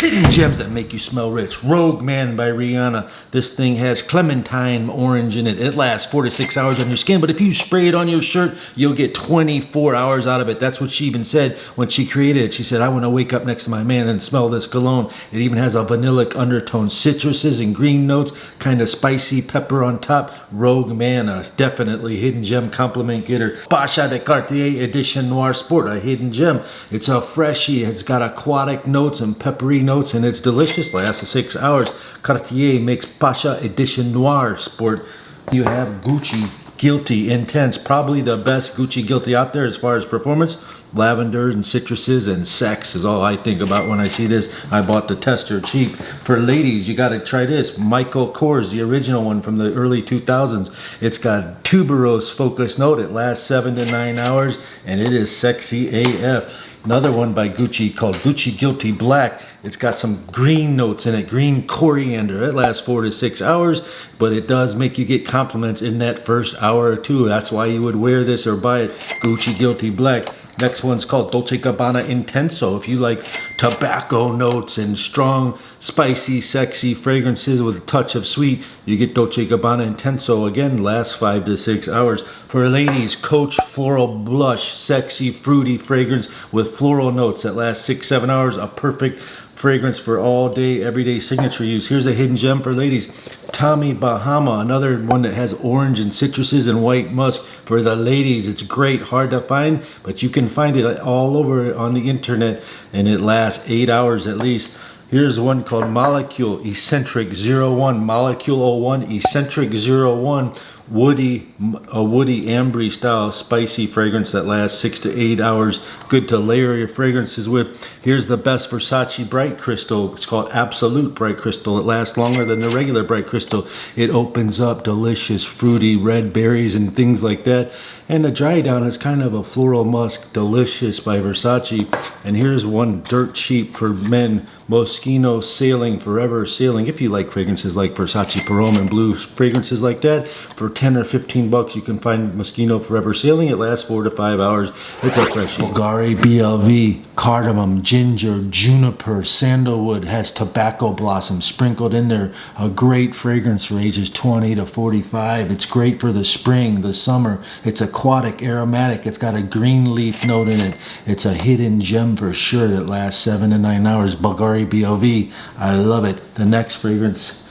Hidden gems that make you smell rich. Rogue Man by Rihanna. This thing has clementine orange in it. It lasts 4 to 6 hours on your skin, but if you spray it on your shirt, you'll get 24 hours out of it. That's what she even said when she created it. She said, I want to wake up next to my man and smell this cologne. It even has a vanillic undertone, citruses and green notes, kind of spicy pepper on top. Rogue Man, a definitely hidden gem compliment getter. Pasha de Cartier Edition Noir Sport, a hidden gem. It's a freshie. It's got aquatic notes and peppery notes, and it's delicious. Lasts 6 hours. Cartier makes Pasha Edition Noir Sport. You have Gucci Guilty Intense, probably the best Gucci Guilty out there as far as performance. Lavender and citruses and sex is all I think about when I see this. I bought the tester cheap. For ladies, you got to try this. Michael Kors, the original one from the early 2000s. It's got tuberose focus note. It lasts 7 to 9 hours, and it is sexy AF. Another one by Gucci called Gucci Guilty Black. It's got some green notes in it, green coriander. It lasts 4 to 6 hours, but it does make you get compliments in that first hour or two. That's why you would wear this or buy it. Gucci Guilty Black. Next one's called Dolce & Gabbana Intenso. If you like tobacco notes and strong, spicy, sexy fragrances with a touch of sweet, you get Dolce & Gabbana Intenso. Again, lasts 5 to 6 hours. For ladies, Coach Floral Blush, sexy, fruity fragrance with floral notes that lasts 6 to 7 hours. A perfect fragrance for all day, everyday signature use. Here's a hidden gem for ladies. Tommy Bahama, another one that has orange and citruses and white musk for the ladies. It's great, hard to find, but you can find it all over on the internet, and it lasts 8 hours at least. Here's one called Molecule Eccentric 01, Molecule 01, Eccentric 01, woody ambery style spicy fragrance that lasts 6 to 8 hours. Good to layer your fragrances with. Here's the best Versace Bright Crystal. It's called Absolute Bright Crystal. It lasts longer than the regular Bright Crystal. It opens up delicious fruity red berries and things like that. And the dry down is kind of a floral musk, delicious by Versace. And here's one dirt cheap for men, Moschino Sailing, Forever Sailing. If you like fragrances like Versace Parome and blue fragrances like that, for 10 or 15 bucks you can find Moschino Forever Sailing. It lasts 4 to 5 hours. It's a fresh Bulgari BLV, cardamom, ginger, juniper, sandalwood, has tobacco blossom sprinkled in there. A great fragrance for ages 20 to 45. It's great for the spring, the summer. It's aquatic, aromatic. It's got a green leaf note in it. It's a hidden gem for sure that lasts 7 to 9 hours. Bulgari BLV, I love it. The next fragrance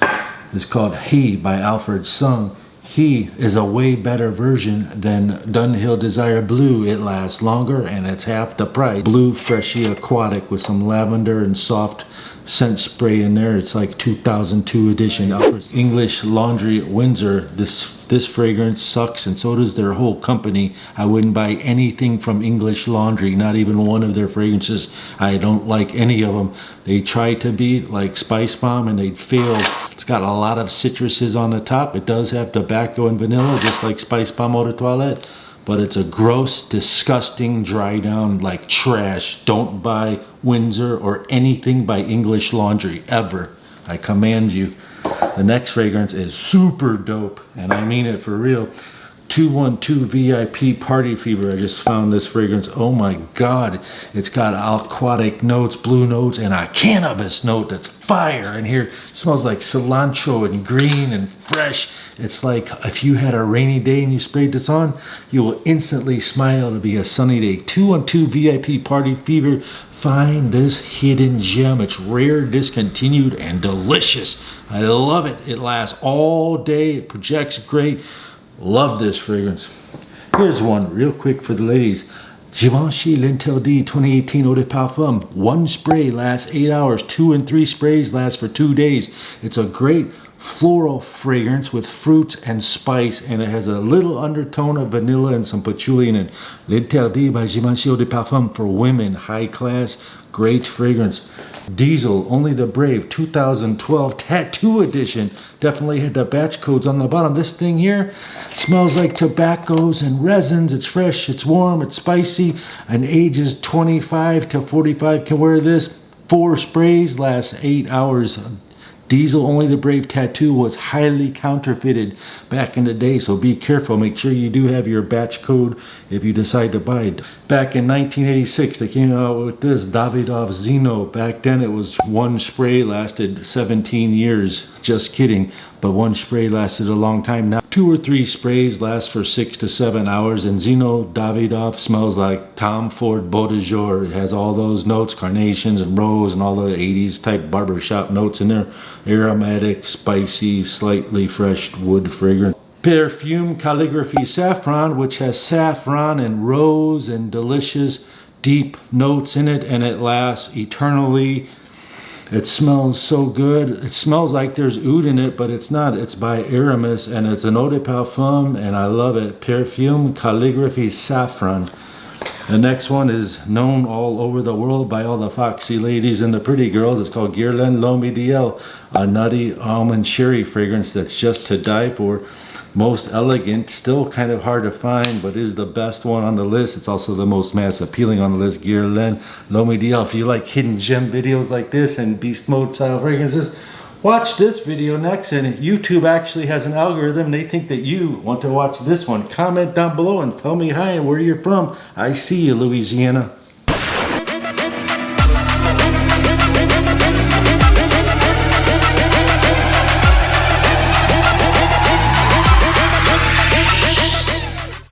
is called He by Alfred Sung. He is a way better version than Dunhill Desire Blue. It lasts longer and it's half the price. Blue Freshie Aquatic with some lavender and soft scent spray in there. It's like 2002 edition. English Laundry Windsor. This fragrance sucks, and so does their whole company. I wouldn't buy anything from English Laundry, not even one of their fragrances. I don't like any of them. They try to be like Spice Bomb and they'd fail. It's got a lot of citruses on the top. It does have tobacco and vanilla, just like Spice Bomb Eau de Toilette. But it's a gross, disgusting, dry down like trash. Don't buy Windsor or anything by English Laundry, ever. I command you. The next fragrance is super dope, and I mean it for real. 212 VIP Party Fever. I just found this fragrance. Oh my God. It's got aquatic notes, blue notes, and a cannabis note that's fire. And here it smells like cilantro and green and fresh. It's like if you had a rainy day and you sprayed this on, you will instantly smile to be a sunny day. 212 VIP Party Fever. Find this hidden gem. It's rare, discontinued, and delicious. I love it. It lasts all day. It projects great. Love this fragrance. Here's one real quick for the ladies. Givenchy L'Interdit 2018 Eau de Parfum. One spray lasts 8 hours. 2 and 3 sprays last for 2 days. It's a great floral fragrance with fruits and spice, and it has a little undertone of vanilla and some patchouli in it. L'Interdit by Givenchy Eau de Parfum for women. High class, great fragrance. Diesel, Only the Brave 2012 Tattoo Edition. Definitely had the batch codes on the bottom. This thing here smells like tobaccos and resins. It's fresh, it's warm, it's spicy, and ages 25 to 45 can wear this. 4 sprays, lasts 8 hours. Diesel Only the Brave tattoo was highly counterfeited back in the day, so be careful. Make sure you do have your batch code if you decide to buy it. Back in 1986, they came out with this Davidoff Zeno. Back then it was one spray lasted 17 years. Just kidding, but one spray lasted a long time. Now 2 or 3 sprays last for 6 to 7 hours, and Zeno Davidoff smells like Tom Ford Beau de Jour. It has all those notes, carnations and rose and all the 80s type barbershop notes in there. Aromatic, spicy, slightly fresh wood fragrance. Perfume Calligraphy Saffron, which has saffron and rose and delicious deep notes in it, and it lasts eternally. It smells so good. It smells like there's oud in it, but it's not. It's by Aramis, and it's an eau de parfum, and I love it. Perfume Calligraphy Saffron. The next one is known all over the world by all the foxy ladies and the pretty girls. It's called Gearlen Loma, a nutty almond cherry fragrance that's just to die for. Most elegant, still kind of hard to find, but is the best one on the list. It's also the most mass appealing on the list. Gearlen Loma. If you like hidden gem videos like this and beast mode style fragrances, watch this video next. And YouTube actually has an algorithm. They think that you want to watch this one. Comment down below and tell me hi and where you're from. I see you, Louisiana.